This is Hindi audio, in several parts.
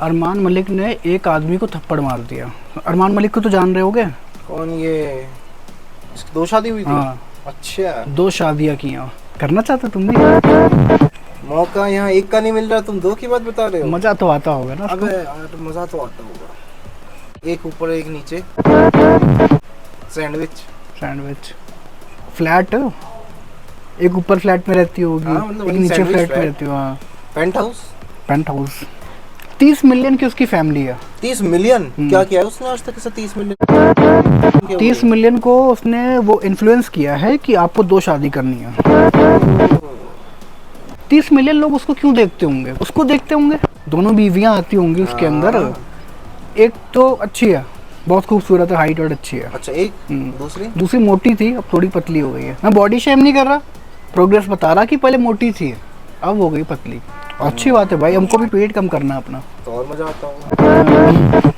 अरमान मलिक ने एक आदमी को थप्पड़ मार दिया। अरमान मलिक को तो जान रहे होगे? कौन ये? इसकी 2 शादी हुई थी? हाँ, अच्छा, 2 शादियां की हैं। करना चाहते तुम भी? मौका यहाँ एक का नहीं मिल रहा, तुम 2 की बात बता रहे हो। मजा तो आता होगा ना? अबे यार मजा तो आता होगा। एक ऊपर एक नीचे, सैंडविच। फ्लैट, एक ऊपर फ्लैट में रहती होगी, हाँ, मतलब एक वही नीचे सैंडविच फ्लैट में फ्लैट। रहती हो। हाँ, पेंट हाउस। 30 मिलियन की उसकी फैमिली है। 30 मिलियन? क्या किया है उसने आज तक? ऐसा 30 मिलियन 30 मिलियन को उसने वो इन्फ्लुएंस किया है कि आपको 2 शादी करनी है। 30 मिलियन लोग उसको क्यों देखते होंगे? उसको देखते होंगे, दोनों बीवियां आती होंगी उसके अंदर। एक तो अच्छी है, बहुत खूबसूरत है, हाइट और अच्छी है। अच्छा, एक दूसरी मोटी थी, अब थोड़ी पतली हो गई है। मैं बॉडी शेम नहीं कर रहा, प्रोग्रेस बता रहा कि पहले मोटी थी, अब हो गई पतली। अच्छी बात है भाई, हमको भी पेट कम करना अपना, तो और मजा आता होगा।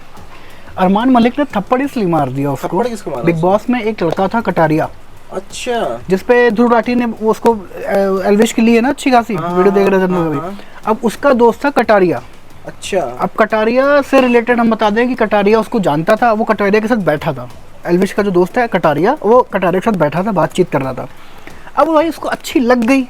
अरमान मलिक ने थप्पड़ इसलिए मार दिया उसको। थप्पड़ किसको मारा? बिग बॉस में एक लड़का था कटारिया, अच्छा, जिसपे ध्रुव राठी ने वो उसको एल्विश के लिए ना अच्छी खासी वीडियो देख रहे थे हम अभी। अब उसका दोस्त था कटारिया। अच्छा, अब कटारिया से रिलेटेड हम बता दें कि कटारिया उसको जानता था, वो कटारिया के साथ बैठा था। एल्विश का जो दोस्त है कटारिया, वो कटारिया के साथ बैठा था, बातचीत कर रहा था। अब भाई उसको अच्छी लग गई।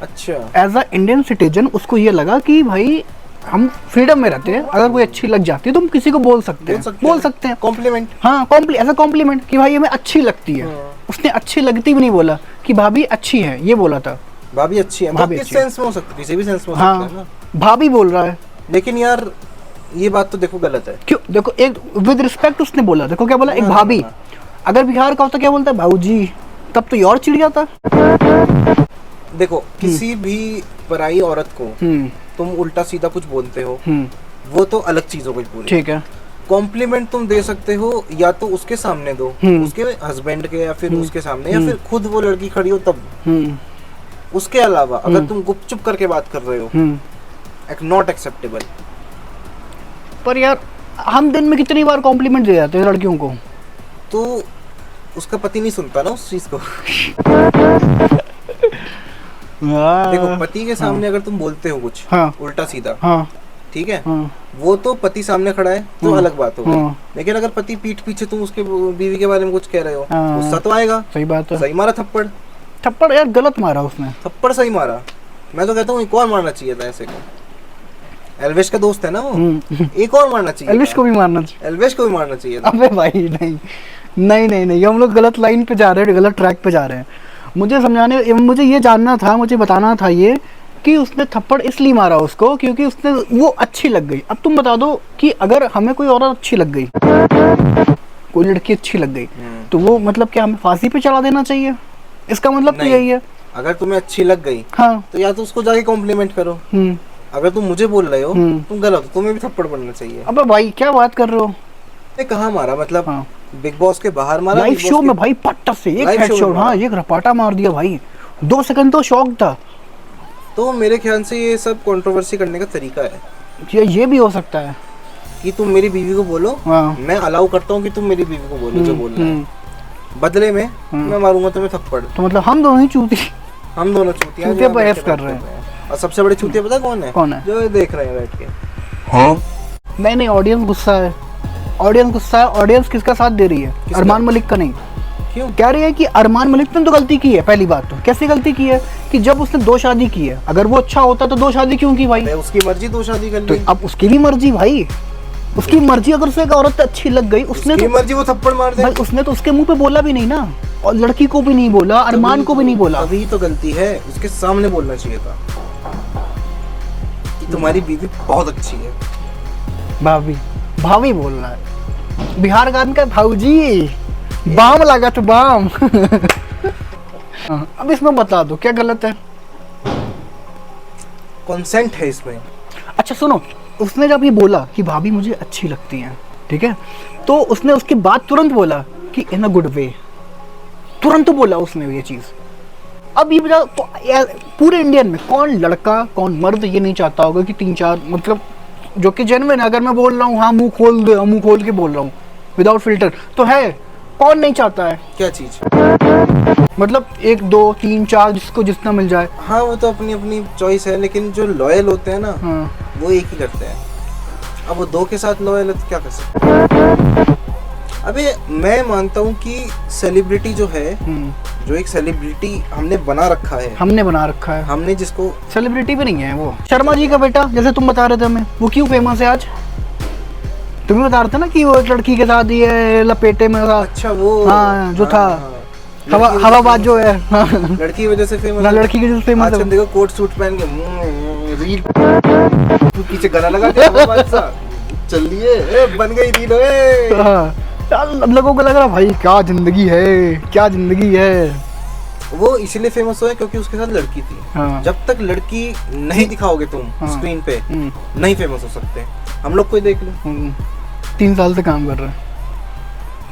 अच्छा, एज अ इंडियन सिटीजन उसको ये लगा कि भाई हम फ्रीडम में रहते हैं, अगर कोई अच्छी लग जाती है तो हम किसी को बोल सकते हैं कॉम्प्लीमेंट। हाँ, एज अ कॉम्प्लीमेंट कि भाई हमें अच्छी लगती है। उसने अच्छी लगती भी नहीं बोला कि भाभी अच्छी है, ये बोला था। भाभी अच्छी है, भाभी किस अच्छी है। सेंस में हो सकती है? किसी भी सेंस में हो सकता है ना। भाभी बोल रहा है, लेकिन यार ये बात तो देखो गलत है। क्यों? देखो, एक विद रिस्पेक्ट उसने बोला, देखो क्या बोला, एक भाभी। अगर बिहार का होता क्या बोलता है? भाऊजी, तब तो ये और चिढ़ जाता। देखो, किसी भी पराई औरत को तुम उल्टा सीधा कुछ बोलते हो, वो तो अलग चीज हो गई पूरी। ठीक है, कॉम्प्लीमेंट तुम दे सकते हो या तो उसके सामने दो, उसके हस्बैंड के, या फिर उसके सामने, या फिर खुद वो लड़की खड़ी हो तब। उसके अलावा अगर तुम गुपचुप करके बात कर रहे हो, नॉट एक्सेप्टेबल। पर यार हम दिन में कितनी बार कॉम्प्लीमेंट दे जाते हैं लड़कियों को? तो उसका पति नहीं सुनता ना उस चीज को। देखो, पति के सामने अगर तुम बोलते हो कुछ उल्टा सीधा, ठीक है, वो तो पति सामने खड़ा है तो अलग बात हो गई। लेकिन अगर पति पीठ पीछे तुम उसके बीवी के बारे में कुछ कह रहे हो, गुस्सा तो आएगा। सही बात है। सही मारा थप्पड़ यार गलत मारा उसने, थप्पड़ सही मारा। मैं तो कहता हूँ एक और मारना चाहिए था ऐसे को। एल्विश का दोस्त है ना वो, एक और मारना चाहिए। एल्विश को भी मारना चाहिए। एल्विश को भी मारना चाहिए था। अबे भाई नहीं, हम लोग गलत लाइन पे जा रहे हैं, गलत ट्रैक पे जा रहे हैं। मुझे ये जानना था, मुझे बताना था ये कि उसने थप्पड़ इसलिए मारा उसको क्योंकि उसने वो अच्छी लग गई। अब तुम बता दो कि अगर हमें कोई औरत अच्छी लग गई, कोई लड़की अच्छी लग गई, तो वो मतलब क्या हमें फांसी पे चढ़ा देना चाहिए? इसका मतलब तो यही है। अगर तुम्हें अच्छी लग गई, हाँ, तो या तो उसको जाके कॉम्प्लीमेंट करो। अगर तुम मुझे बोल रहे हो तुम गलत हो, तुम्हें भी थप्पड़ पड़ना चाहिए। अबे भाई क्या बात कर रहे हो? कहाँ मारा? मतलब बिग बॉस के बाहर मारा? लाइव शो में भाई पट्टा से एक हेडशॉट, हाँ, एक रपाटा मार दिया भाई। 2 सेकंड तो शॉक था। तो मेरे ख्याल से ये सब कंट्रोवर्सी करने का तरीका है। ये भी हो सकता है कि तुम मेरी बीवी को बोलो, मैं अलाउ करता हूँ कि तुम मेरी बीवी को बोलो जो बोलना है, बदले में मैं मारूंगा तुम्हें थप्पड़। तो मतलब हम दोनों ही चूती, हम दोनों चूतियां बहस कर रहे हैं। और सबसे बड़े चूतिया पता कौन है? जो देख रहे हैं बैठ के। हाँ, नहीं, ऑडियंस गुस्सा है। ऑडियंस किसका साथ दे रही है? अरमान मलिक का नहीं। क्यों? कह रही है कि अरमान मलिक ने तो गलती की है। पहली बात तो कैसी गलती की है कि जब उसने 2 शादी की है, अगर वो अच्छा होता तो 2 शादी क्यों की भाई? उसकी मर्जी 2 शादी कर ली। तो अब उसकी भी मर्जी भाई, उसकी मर्जी। अगर उसे एक औरत अच्छी लग गई, उसने तो मर्जी, वो थप्पड़ मार दे भाई। उसने तो उसके मुंह पे बोला भी नहीं ना, और लड़की को भी नहीं बोला, अरमान को भी नहीं बोला। अभी तो गलती है, उसके सामने बोलना चाहिए था कि तुम्हारी बीवी बहुत अच्छी है। भाभी बोल रहा है। बिहार गान का भाऊजी बाम लगा तो बाम। अब इसमें बता दो क्या गलत है? कंसेंट है इसमें। अच्छा सुनो, उसने जब ये बोला कि भाभी मुझे अच्छी लगती हैं, ठीक है, तो उसने उसके बाद तुरंत बोला कि इन अ गुड वे, तुरंत बोला उसने ये चीज। अब ये बता, पूरे इंडियन में कौन लड़का कौन मर्द ये नहीं चाहता होगा कि 3-4 मतलब जो कि जेन्युइन है, अगर मैं बोल रहा हूँ हाँ मुंह खोल के बोल रहा हूँ विदाउट फिल्टर, तो है कौन नहीं चाहता है? क्या चीज? मतलब 1 2 3 4 जिसको जितना मिल जाए। हाँ, वो तो अपनी अपनी चॉइस है, लेकिन जो लॉयल होते हैं ना, वो एक ही करते हैं। अब वो 2 के साथ लॉयल है तो क्या कर सकते हैं? अबे मैं मानता हूँ कि सेलिब्रिटी जो है, जो एक सेलिब्रिटी हमने बना रखा है, हमने जिसको सेलिब्रिटी भी नहीं है वो। शर्मा जी का बेटा, जैसे तुम बता रहे थे हमें, वो क्यों फेमस है आज? तुम्हें बता रहे थे ना कि वो एक लड़की के साथ ये लपेटे में था। अच्छा वो हाँ जो था हवाबाज जो है, लड़की की वजह से फेमस ना, लड़की की वजह से फेमस है। देखो कोट सूट पहन के रील पीछे गाना लगा के हवाबाज सा चल लिए, बन गई रील। अब लोगों को लग रहा भाई क्या जिंदगी है, क्या जिंदगी है। वो इसलिए फेमस हुआ क्योंकि उसके साथ लड़की थी। हाँ। जब तक लड़की नहीं दिखाओगे तुम स्क्रीन पे नहीं फेमस हो सकते। हम लोग कोई देख लो, 3 साल से काम कर रहा है,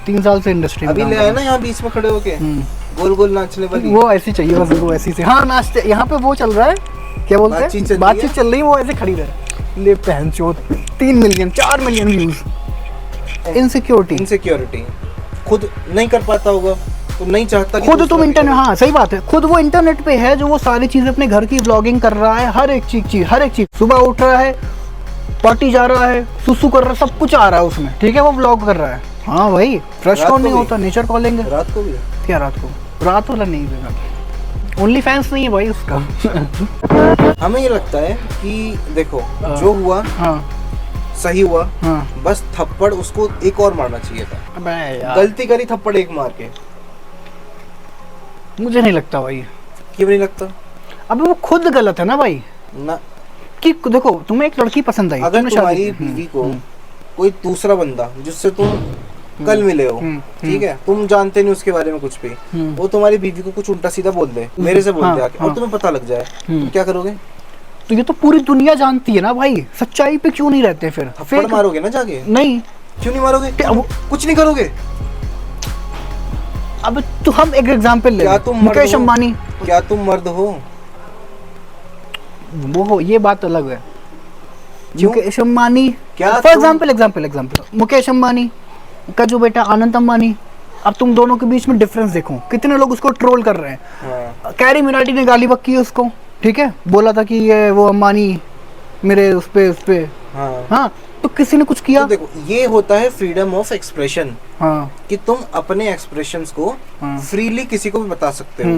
3 साल से इंडस्ट्री में अभी ले आए ना यहाँ बीच में खड़े होके गोल गोल नाचने वाली, वो ऐसी चाहिए बस, वो ऐसी से। हाँ नाचते यहाँ पे वो चल रहा है, क्या बोलते हैं, बातचीत चल रही है, वो ऐसे खड़ी रहे। ले पहन चोट, 3 मिलियन 4 मिलियन व्यूज। इनसिक्योरिटी खुद नहीं कर पाता होगा तो नहीं चाहता कि खुद तुम इंटरनेट, हाँ सही बात है, खुद वो इंटरनेट पे है जो वो सारी चीजें अपने घर की व्लॉगिंग कर रहा है, हर एक चीज सुबह उठ रहा है, पार्टी जा रहा है, सुसु कर रहा है, सब कुछ आ रहा है उसमें, ठीक है, वो व्लॉग कर रहा है। हाँ भाई फ्रेश कौन नहीं होता, नेचर कॉलिंग है। रात को भी क्या रात वाला नहीं देगा, ओनली फैंस नहीं है भाई उसका। हमें ये लगता है कि देखो जो हुआ सही हुआ, बस थप्पड़ उसको एक और मारना चाहिए था। अबे यार गलती करी थप्पड़ एक मार के, मुझे नहीं लगता भाई। क्यों नहीं लगता? अब वो खुद गलत है ना भाई, ना कि देखो तुम्हें एक लड़की पसंद आई, अगर तुम्हारी बीवी को कोई दूसरा बंदा जिससे तुम कल मिले हो, ठीक है, तुम जानते नहीं उसके बारे में कुछ भी, वो तुम्हारी बीवी को कुछ उल्टा सीधा बोल दे, मेरे से बोल दे आके, और तुम्हें पता लग जाए तो क्या करोगे? तो ये तो पूरी दुनिया जानती है ना भाई, सच्चाई पे क्यों नहीं रहते फिर? थप्पड़ मारोगे ना जाके? नहीं। क्यों नहीं मारोगे? कुछ नहीं करोगे? अब तो हम एक एग्जांपल ले, क्या तुम मुकेश अंबानी, क्या तुम मर्द हो? वो हो, ये बात अलग है। मुकेश अंबानी, क्या फॉर एग्जांपल मुकेश अंबानी का जो बेटा आनंद अंबानी, अब तुम दोनों के बीच में डिफरेंस देखो, कितने लोग उसको ट्रोल कर रहे हैं। कैरी मिनाटी ने गाली बक्की है उसको, ठीक है, बोला था कि ये वो अंबानी मेरे उस पे हाँ, तो किसी ने कुछ किया? तो देखो ये होता है फ्रीडम ऑफ एक्सप्रेशन, कि तुम अपने एक्सप्रेशंस को फ्रीली किसी को भी बता सकते हो।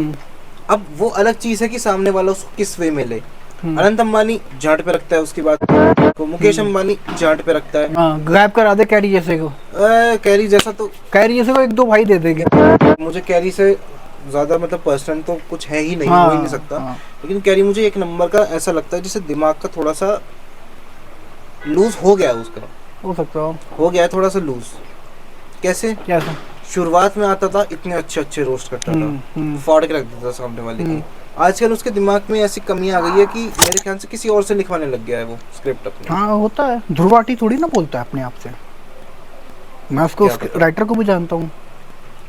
अब वो अलग चीज है कि सामने वाला उसको किस वे में ले। अनंत अंबानी जाट पे रखता है उसकी बात को, मुकेश अंबानी जाट पे रखता है। गायब करा दे कैरी जैसे को, कैरी जैसा तो कैरी जैसे को 1-2 भाई दे देंगे। मुझे कैरी से ज्यादा मतलब पर्सन तो कुछ है ही नहीं, हो ही नहीं सकता। लेकिन कैरी मुझे एक नंबर का ऐसा लगता है जिसे दिमाग का थोड़ा सा लूज हो गया है उसका, हो सकता हो गया है थोड़ा सा लूज। कैसे? शुरुआत में आता था इतने अच्छे रोस्ट करता था, फाड़ के रख देता था सामने वाले की। आजकल उसके दिमाग में ऐसी कमी आ गई है कि मेरे ख्याल से किसी और से लिखवाने लग गया है वो स्क्रिप्ट अपनी। हाँ होता है, ध्रुवाटी थोड़ी ना बोलता है अपने आप से, मैं उसको राइटर को भी जानता हूँ।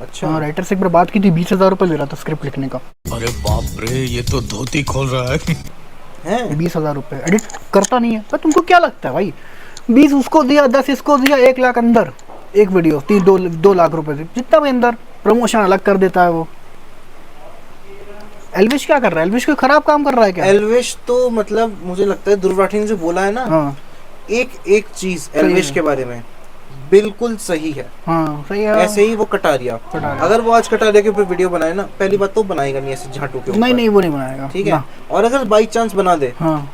अच्छा। हाँ राइटर से एक बार बात की थी, 20,000 रुपए ले रहा था स्क्रिप्ट लिखने का। अरे बाप रे, ये तो धोती खोल रहा है। 20,000 रुपए एडिट करता नहीं है। पर तुमको क्या लगता है भाई, 20 उसको दिया, 10 इसको दिया, 1 लाख अंदर एक वीडियो, 2 लाख रुपए से जितना भी अंदर प्रमोशन अलग कर देता है वो। एल्विश क्या कर रहा है? एल्विश कोई खराब काम कर रहा है क्या? एल्विश तो मतलब मुझे लगता है ध्रुव राठी ने जो बोला है ना, एक चीज एल्विश के बारे में बिल्कुल सही है। हाँ सही है। ऐसे ही वो कटारिया, अगर वो आज कटारिया के ऊपर वीडियो बनाए ना, पहली बात तो बनाएगा नहीं ऐसे झाटू के ऊपर, नहीं वो नहीं बनाएगा, ठीक है। और अगर बाई चांस बना दे,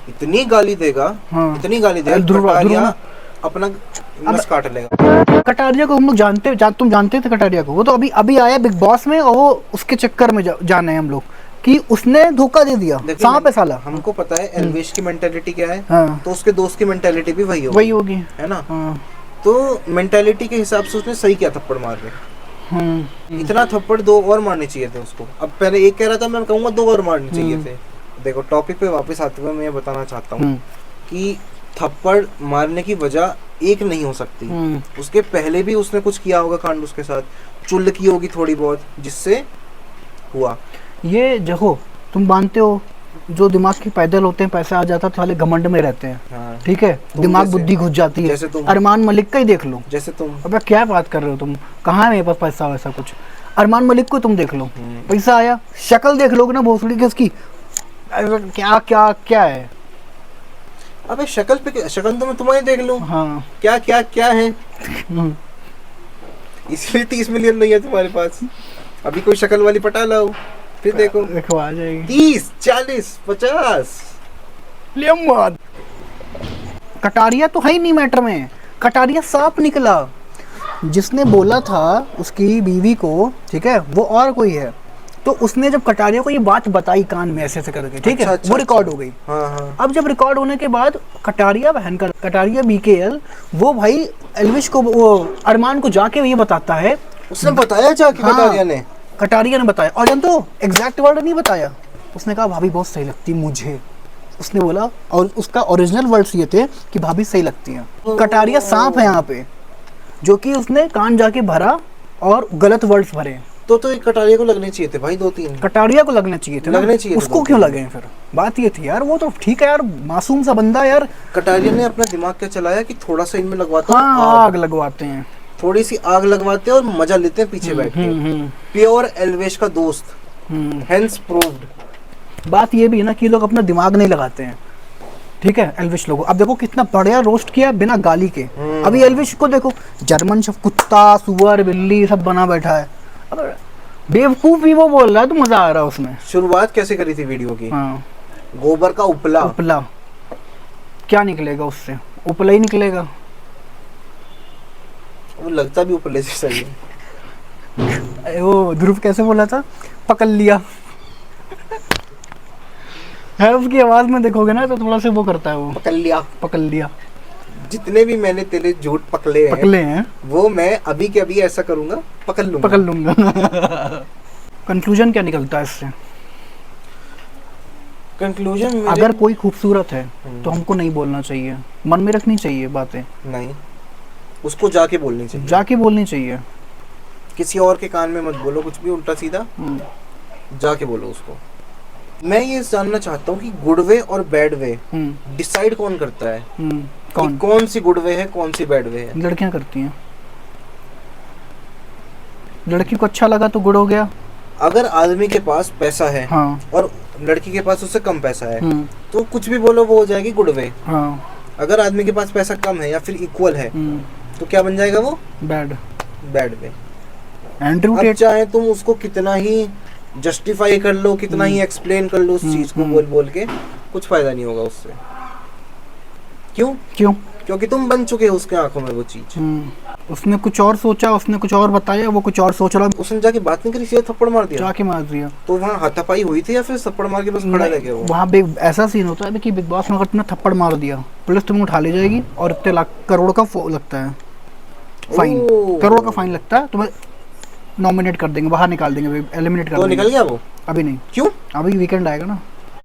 इतनी गाली देगा, इतनी गाली देगा, कटारिया अपना नस काट लेगा। कटारिया को हम लोग तुम जानते थे कटारिया को? वो तो अभी आया बिग बॉस में, और वो उसके चक्कर में जाने हम लोग कि उसने धोखा दे दिया। सांप है साला। हमको पता है एल्विश की मेंटालिटी क्या है, तो उसके दोस्त की मेंटालिटी भी वही होगी, है ना। तो मेंटालिटी के हिसाब से उसने सही किया थप्पड़ मार के। इतना थप्पड़ 2 और मारने चाहिए थे उसको। अब पहले एक कह रहा था, मैं कहूँगा 2 और मारने चाहिए थे। देखो टॉपिक पे वापस आते हुए मैं ये बताना चाहता हूँ कि थप्पड़ मारने की वजह एक नहीं हो सकती। उसके पहले भी उसने कुछ किया होगा कांड उसके साथ, चुल की होगी थोड़ी बहुत, जिससे हुआ ये। देखो तुम मानते हो जो दिमाग के पैदल होते हैं, पैसा आ जाता तो वाले घमंड में रहते हैं, ठीक है, दिमाग बुद्धि घुस जाती है। अरमान मलिक का ही देख लो, जैसे तुम। अब क्या बात कर रहे हो तुम, कहाँ है मेरे पास पैसा वैसा कुछ? अरमान मलिक को तुम देख लो, पैसा आया, शक्ल देख लोगे ना भोसड़ी की उसकी, क्या क्या क्या है। अबे शक्ल तो मैं तुम्हारी देख लूं, हाँ। क्या क्या क्या है, हम्म, इसलिए 30 मिलियन नहीं है तुम्हारे पास। अभी कोई शक्ल वाली पटा लाओ, फिर देखो देखो आ जाएगी 30 40 50। लियम बाद। कटारिया तो है ही नहीं मैटर में, कटारिया सांप निकला। जिसने बोला था उसकी बीवी को, ठीक है, वो और कोई है। तो उसने जब कटारिया को ये बात बताई कान में ऐसे करके, ठीक है, अच्छा, वो रिकॉर्ड हो गई। हाँ हाँ। अब जब रिकॉर्ड होने के बाद कटारिया कटारिया BKL वो भाई एल्विश को, वो अरमान को जाके ये बताता है। उसने बताया जाके हाँ, कटारिया ने बताया, और जन तो एग्जैक्ट वर्ड नहीं बताया। उसने कहा भाभी बहुत सही लगती मुझे, उसने बोला। और उसका ओरिजिनल वर्ड्स ये थे कि भाभी सही लगती हैं। कटारिया सांप है यहाँ पे, जो कि उसने कान जाके भरा और गलत वर्ड्स भरे। तो एक कटारिया को लगने चाहिए थे भाई 2-3। कटारिया को लगने चाहिए थे, लगने चाहिए थे उसको 2-3। क्यों लगे फिर? बात ये थी यार, वो तो ठीक है यार, मासूम सा बंदा यार। कटारिया ने अपना दिमाग क्या चलाया कि थोड़ा सा इनमें लगवाता हूं हाँ, आग लगवाते हैं। थोड़ी सी आग लगवाते हैं और मजा लेते हैं पीछे बैठ के। प्योर एल्वेश का दोस्त, हेंस प्रूव्ड। बात ये भी है ना कि लोग अपना दिमाग नहीं लगाते हैं, ठीक है। एल्विश लोगों, अब देखो कितना बढ़िया रोस्ट किया बिना गाली के। अभी एल्विश को देखो, जर्मन शब्द कुत्ता सुअर बिल्ली सब बना बैठा है। अब बेवकूफ भी वो बोल रहा है तो मजा आ रहा है उसमें। शुरुआत कैसे करी थी वीडियो की? हाँ, गोबर का उपला। उपला क्या निकलेगा उससे? उपला ही निकलेगा। वो लगता भी उपले से सही है। वो ध्रुव कैसे बोला था? पकड़ लिया है, उसकी आवाज में देखोगे ना तो थोड़ा से वो करता है, वो पकड़ लिया। जितने भी मैंने तेरे झूठ पकड़े हैं वो मैं अभी के अभी ऐसा करूंगा, पकड़ लूंगा। कंक्लूजन क्या निकलता है इससे? कंक्लूजन अगर कोई खूबसूरत है तो हमको नहीं बोलना चाहिए, मन में रखनी चाहिए बातें, नहीं, उसको जाके बोलनी चाहिए। किसी और के कान में मत बोलो कुछ भी उल्टा सीधा, जाके बोलो उसको। मैं ये जानना चाहता हूँ कि गुड वे और बैड वे डिसाइड कौन करता है? कौन सी गुड वे है, कौन सी बैड वे है? लड़कियां करती हैं। लड़की को अच्छा लगा तो गुड हो गया। अगर आदमी के पास पैसा है, हाँ, और लड़की के पास उससे कम पैसा है, तो कुछ भी बोलो वो हो जाएगी गुड वे। हाँ, अगर आदमी के पास पैसा कम है या फिर इक्वल है, तो क्या बन जाएगा वो? Bad way. एंड्रू अब टेट। चाहे तुम उसको कितना ही जस्टिफाई कर लो, कितना ही एक्सप्लेन कर लो उस चीज को बोल के, कुछ फायदा नहीं होगा उससे। क्यों? क्योंकि तुम बन चुके हो उसके आंखों में वो चीज। उसने कुछ और सोचा, उसने कुछ और बताया, वो कुछ और सोच रहा। उसने जाके बात नहीं करी, सीधा थप्पड़ मार दिया। जाके मार दिया। तो वहाँ हाथापाई हुई थी या फिर थप्पड़ मार के बस खड़ा रह गया वो? वहाँ पे ऐसा सीन होता है कि बिग बॉस में अगर तुमने थप्पड़ मार दिया, पुलिस तुम्हें उठा ले जाएगी और इतने लाख करोड़ का लगता है फाइन। करोड़ का फाइन लगता है, तुम्हें नॉमिनेट कर देंगे, बाहर निकाल देंगे, एलिमिनेट कर तो देंगे। निकल गया वो? अभी नहीं। क्यों? अभी वीकेंड आएगा ना।